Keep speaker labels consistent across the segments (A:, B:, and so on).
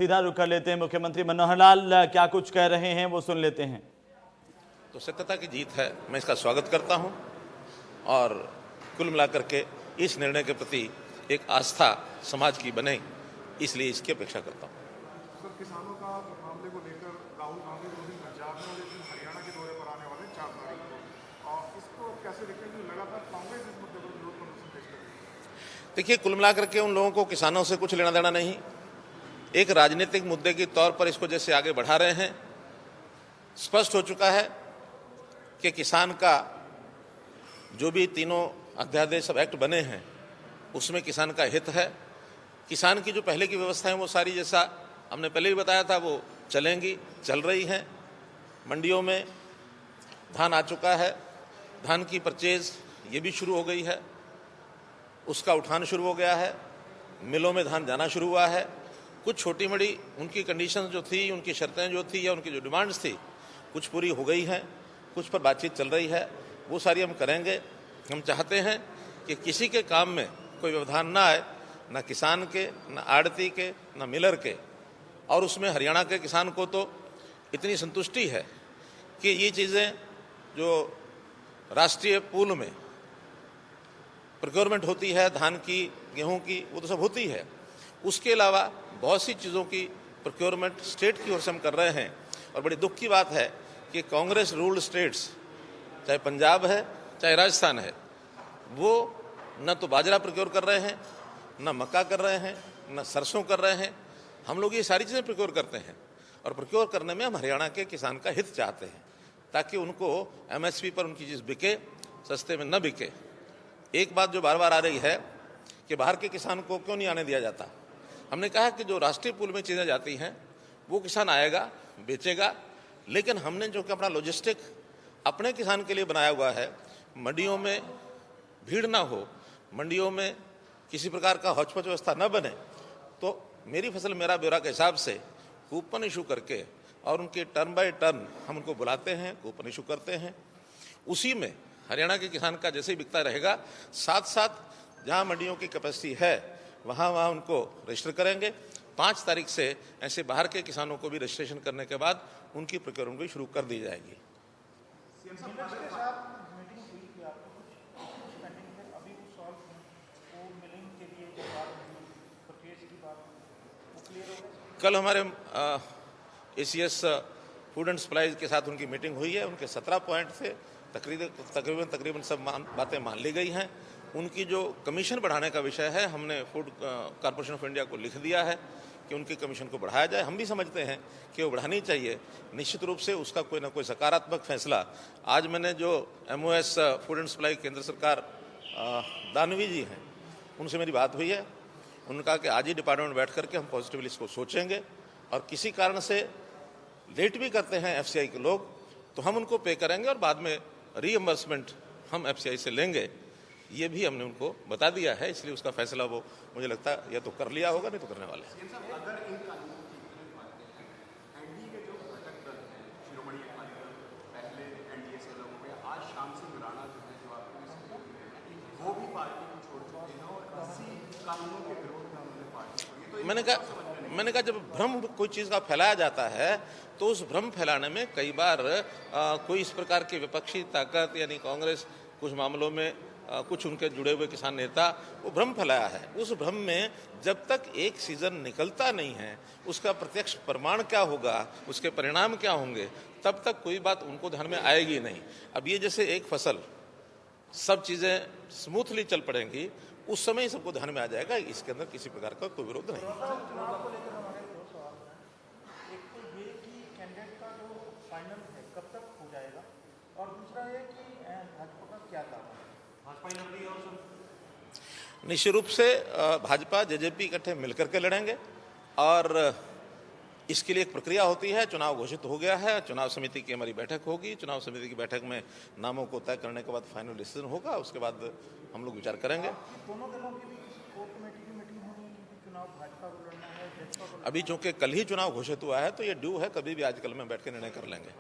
A: सीधा रुख कर लेते हैं मुख्यमंत्री मनोहर लाल क्या कुछ कह रहे हैं वो सुन लेते हैं।
B: तो सत्यता की जीत है, मैं इसका स्वागत करता हूं और कुल मिलाकर के इस निर्णय के प्रति एक आस्था समाज की बने, इसलिए इसकी अपेक्षा करता हूं।
C: सर, किसानों का मामले को लेकर राहुल गांधी 2 दिन पंजाब में और 1 दिन हरियाणा के दौरे पर आने वाले 4 तारीख को, और इसको कैसे देखते हैं कि लगातार कांग्रेस इस मुद्दे पर विरोध प्रदर्शन पेश कर रही है?
B: देखिए, कुल मिलाकर के उन लोगों को किसानों से कुछ लेना देना नहीं, एक राजनीतिक मुद्दे के तौर पर इसको जैसे आगे बढ़ा रहे हैं। स्पष्ट हो चुका है कि किसान का जो भी तीनों अध्यादेश अब एक्ट बने हैं उसमें किसान का हित है। किसान की जो पहले की व्यवस्था है वो सारी, जैसा हमने पहले भी बताया था, वो चलेंगी, चल रही हैं। मंडियों में धान आ चुका है, धान की परचेज ये भी शुरू हो गई है, उसका उठान शुरू हो गया है, मिलों में धान जाना शुरू हुआ है। कुछ छोटी बड़ी उनकी कंडीशंस जो थी, उनकी शर्तें जो थी या उनकी जो डिमांड्स थी, कुछ पूरी हो गई हैं, कुछ पर बातचीत चल रही है, वो सारी हम करेंगे। हम चाहते हैं कि किसी के काम में कोई व्यवधान ना आए, ना किसान के, ना आड़ती के, ना मिलर के। और उसमें हरियाणा के किसान को तो इतनी संतुष्टि है कि ये चीज़ें जो राष्ट्रीय पूल में प्रोक्योरमेंट होती है धान की, गेहूं की, वो तो सब होती है। उसके अलावा बहुत सी चीज़ों की प्रोक्योरमेंट स्टेट की ओर से हम कर रहे हैं। और बड़ी दुख की बात है कि कांग्रेस रूल्ड स्टेट्स, चाहे पंजाब है चाहे राजस्थान है, वो न तो बाजरा प्रोक्योर कर रहे हैं, न मक्का कर रहे हैं, न सरसों कर रहे हैं। हम लोग ये सारी चीज़ें प्रोक्योर करते हैं और प्रोक्योर करने में हम हरियाणा के किसान का हित चाहते हैं, ताकि उनको MSP पर उनकी चीज़ बिके, सस्ते में न बिके। एक बात जो बार बार आ रही है कि बाहर के किसान को क्यों नहीं आने दिया जाता। हमने कहा कि जो राष्ट्रीय पूल में चीज़ें जाती हैं वो किसान आएगा, बेचेगा, लेकिन हमने जो कि अपना लॉजिस्टिक अपने किसान के लिए बनाया हुआ है, मंडियों में भीड़ ना हो, मंडियों में किसी प्रकार का हौच-पौच व्यवस्था न बने, तो मेरी फसल मेरा ब्यौरा के हिसाब से कूपन इशू करके और उनके टर्न बाय टर्न हम उनको बुलाते हैं, कूपन इशू करते हैं। उसी में हरियाणा के किसान का जैसे ही बिकता रहेगा, साथ साथ जहाँ मंडियों की कैपेसिटी है वहाँ उनको रजिस्टर करेंगे। 5 तारीख से ऐसे बाहर के किसानों को भी रजिस्ट्रेशन करने के बाद उनकी प्रोक्योरमेंट भी शुरू कर दी जाएगी। कल हमारे ACS फूड एंड सप्लाईज के साथ उनकी मीटिंग हुई है। उनके 17 पॉइंट थे, तकरीबन सब बातें मान ली गई हैं। उनकी जो कमीशन बढ़ाने का विषय है, हमने फूड कॉरपोरेशन ऑफ इंडिया को लिख दिया है कि उनकी कमीशन को बढ़ाया जाए। हम भी समझते हैं कि वो बढ़ानी चाहिए। निश्चित रूप से उसका कोई ना कोई सकारात्मक फैसला, आज मैंने जो MOS फूड एंड सप्लाई केंद्र सरकार दानवी जी हैं, उनसे मेरी बात हुई है। उन्होंने कहा कि आज ही डिपार्टमेंट बैठ करके हम पॉजिटिवली इसको सोचेंगे, और किसी कारण से लेट भी करते हैं FCI के लोग तो हम उनको पे करेंगे और बाद में रीएम्बर्समेंट हम FCI से लेंगे। ये भी हमने उनको बता दिया है, इसलिए उसका फैसला वो मुझे लगता है या तो कर लिया होगा, नहीं तो करने वाले हैं। मैंने कहा जब भ्रम कोई चीज़ का फैलाया जाता है तो उस भ्रम फैलाने में कई बार कोई इस प्रकार की विपक्षी ताकत यानी कांग्रेस, कुछ मामलों में कुछ उनके जुड़े हुए किसान नेता, वो भ्रम फैलाया है। उस भ्रम में जब तक एक सीजन निकलता नहीं है, उसका प्रत्यक्ष प्रमाण क्या होगा, उसके परिणाम क्या होंगे, तब तक कोई बात उनको ध्यान में आएगी नहीं। अब ये जैसे एक फसल सब चीज़ें स्मूथली चल पड़ेंगी, उस समय ही सबको ध्यान में आ जाएगा। इसके अंदर किसी प्रकार का कोई विरोध नहीं। निश्चित रूप से भाजपा JJP इकट्ठे मिलकर के लड़ेंगे और इसके लिए एक प्रक्रिया होती है। चुनाव घोषित हो गया है, चुनाव समिति की हमारी बैठक होगी। चुनाव समिति की बैठक में नामों को तय करने के बाद फाइनल डिसीजन होगा, उसके बाद हम लोग विचार करेंगे। अभी चूंकि कल ही चुनाव घोषित हुआ है तो ये ड्यू है, कभी भी आजकल में बैठ के निर्णय कर लेंगे।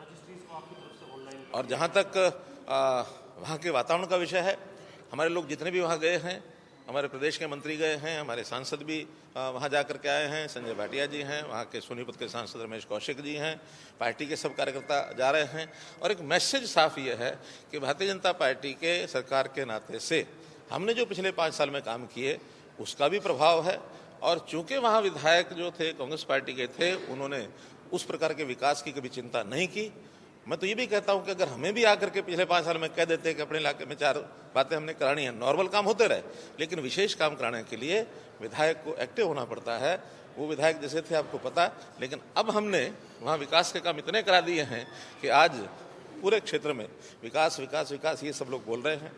B: और जहाँ तक वहाँ के वातावरण का विषय है, हमारे लोग जितने भी वहाँ गए हैं हमारे प्रदेश के मंत्री गए हैं, हमारे सांसद भी वहाँ जा कर के आए हैं, संजय भाटिया जी हैं, वहाँ के सोनीपत के सांसद रमेश कौशिक जी हैं, पार्टी के सब कार्यकर्ता जा रहे हैं। और एक मैसेज साफ ये है कि भारतीय जनता पार्टी के सरकार के नाते से हमने जो पिछले 5 साल में काम किए उसका भी प्रभाव है। और चूंकि वहाँ विधायक जो थे कांग्रेस पार्टी के थे, उन्होंने उस प्रकार के विकास की कभी चिंता नहीं की। मैं तो ये भी कहता हूं कि अगर हमें भी आकर के पिछले 5 साल में कह देते कि अपने इलाके में 4 बातें हमने करानी है, नॉर्मल काम होते रहे, लेकिन विशेष काम कराने के लिए विधायक को एक्टिव होना पड़ता है। वो विधायक जैसे थे आपको पता, लेकिन अब हमने वहाँ विकास के काम इतने करा दिए हैं कि आज पूरे क्षेत्र में विकास विकास विकास ये सब लोग बोल रहे हैं।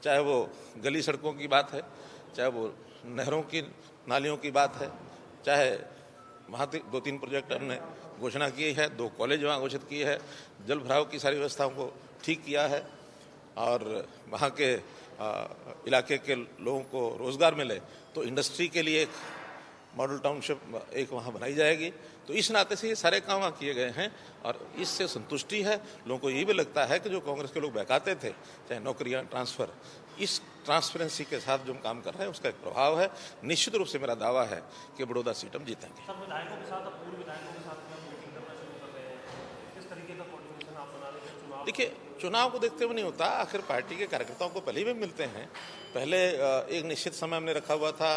B: चाहे वो गली सड़कों की बात है, चाहे वो नहरों की नालियों की बात है, चाहे वहाँ 2-3 प्रोजेक्ट हमने घोषणा की है, 2 कॉलेज वहाँ घोषित किए है, जल भराव की सारी व्यवस्थाओं को ठीक किया है और वहाँ के इलाके के लोगों को रोजगार मिले तो इंडस्ट्री के लिए एक मॉडल टाउनशिप एक वहाँ बनाई जाएगी। तो इस नाते से ये सारे काम वहाँ किए गए हैं और इससे संतुष्टि है। लोगों को ये भी लगता है कि जो कांग्रेस के लोग बहकाते थे, चाहे नौकरियाँ, ट्रांसफ़र, इस ट्रांसपेरेंसी के साथ जो हम काम कर रहे हैं उसका एक प्रभाव है। निश्चित रूप से मेरा दावा है कि बड़ौदा सीट हम जीतेंगे।
D: सर, विधायकों के साथ, अब पूर्व विधायकों के साथ वोटिंग करना शुरू कर रहे हैं, किस तरीके का कोऑर्डिनेशन आप बना रहे हैं? चुनाव
B: देखिए, चुनाव को देखते हुए नहीं होता, आखिर पार्टी के कार्यकर्ताओं को पहले भी मिलते हैं। पहले एक निश्चित समय हमने रखा हुआ था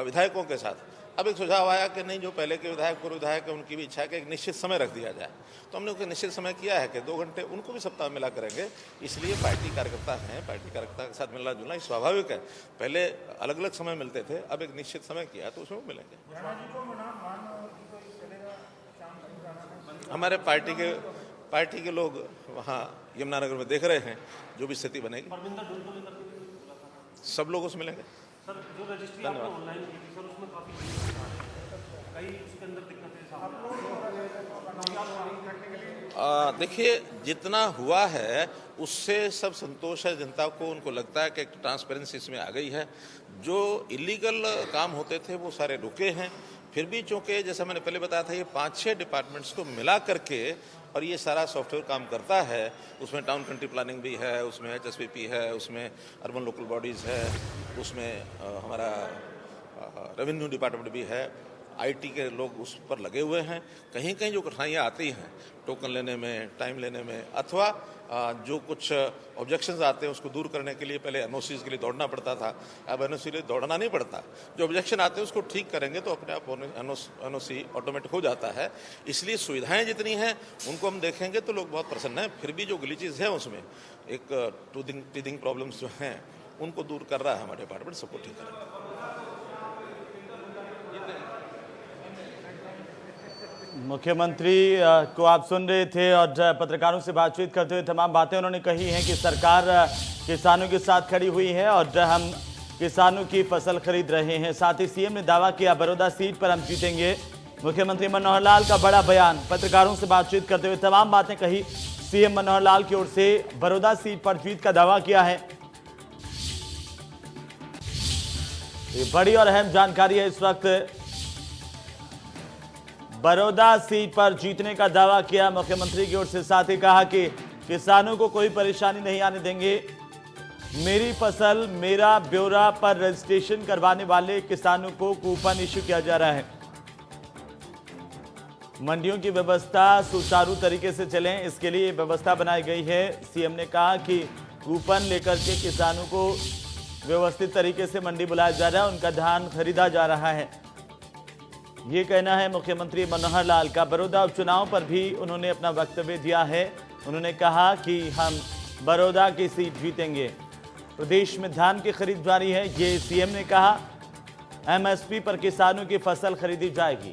B: विधायकों के साथ। अब एक सुझाव आया कि नहीं, जो पहले के विधायक पूर्व विधायक है उनकी भी इच्छा है कि एक निश्चित समय रख दिया जाए, तो हमने उसका निश्चित समय किया है कि 2 घंटे उनको भी सप्ताह मिला करेंगे। इसलिए पार्टी कार्यकर्ता हैं, पार्टी कार्यकर्ता के साथ मिलना जुलना स्वाभाविक है। पहले अलग अलग समय मिलते थे, अब एक निश्चित समय किया तो उसमें मिलेंगे। हमारे पार्टी के लोग वहाँ यमुनानगर में देख रहे हैं, जो भी स्थिति बनेगी सब लोगों से मिलेंगे।
D: सर, जो रजिस्ट्री आपने ऑनलाइन की थी सर, उसमें काफ़ी कई उसके अंदर दिक्कतें
B: देखिए, जितना हुआ है उससे सब संतोष है जनता को। उनको लगता है कि एक ट्रांसपेरेंसी इसमें आ गई है। जो इलीगल काम होते थे वो सारे रुके हैं। फिर भी चूंकि जैसा मैंने पहले बताया था, ये 5-6 डिपार्टमेंट्स को मिला करके और ये सारा सॉफ्टवेयर काम करता है। उसमें टाउन कंट्री प्लानिंग भी है, उसमें HSPP है, उसमें अर्बन लोकल बॉडीज़ है, उसमें हमारा रेवेन्यू डिपार्टमेंट भी है। IT के लोग उस पर लगे हुए हैं। कहीं कहीं जो कठिनाइयाँ आती हैं टोकन लेने में, टाइम लेने में, अथवा जो कुछ ऑब्जेक्शंस आते हैं उसको दूर करने के लिए पहले NOCs के लिए दौड़ना पड़ता था, अब NOC के लिए दौड़ना नहीं पड़ता। जो ऑब्जेक्शन आते हैं उसको ठीक करेंगे तो अपने आप NOC ऑटोमेटिक हो जाता है। इसलिए सुविधाएं जितनी हैं उनको हम देखेंगे तो लोग बहुत प्रसन्न हैं। फिर भी जो ग्लिचेस हैं उसमें एक टीथिंग प्रॉब्लम्स जो हैं उनको दूर कर रहा है हमारा डिपार्टमेंट, सबको ठीक करेंगे।
A: मुख्यमंत्री को आप सुन रहे थे और पत्रकारों से बातचीत करते हुए तमाम बातें उन्होंने कही हैं कि सरकार किसानों के साथ खड़ी हुई है और हम किसानों की फसल खरीद रहे हैं। साथ ही सीएम ने दावा किया बड़ौदा सीट पर हम जीतेंगे। मुख्यमंत्री मनोहर लाल का बड़ा बयान, पत्रकारों से बातचीत करते हुए तमाम बातें कही। सीएम मनोहर लाल की ओर से बड़ौदा सीट पर जीत का दावा किया है। ये बड़ी और अहम जानकारी है। इस वक्त बड़ौदा सीट पर जीतने का दावा किया मुख्यमंत्री की ओर से। साथ ही कहा कि किसानों को कोई परेशानी नहीं आने देंगे। मेरी फसल मेरा ब्यौरा पर रजिस्ट्रेशन करवाने वाले किसानों को कूपन इश्यू किया जा रहा है। मंडियों की व्यवस्था सुचारू तरीके से चले, इसके लिए व्यवस्था बनाई गई है। सीएम ने कहा कि कूपन लेकर के किसानों को व्यवस्थित तरीके से मंडी बुलाया जा रहा है, उनका धान खरीदा जा रहा है। ये कहना है मुख्यमंत्री मनोहर लाल का। बड़ौदा उपचुनाव पर भी उन्होंने अपना वक्तव्य दिया है। उन्होंने कहा कि हम बड़ौदा की सीट जीतेंगे। प्रदेश में धान की खरीद जारी है, ये सीएम ने कहा। MSP पर किसानों की फसल खरीदी जाएगी।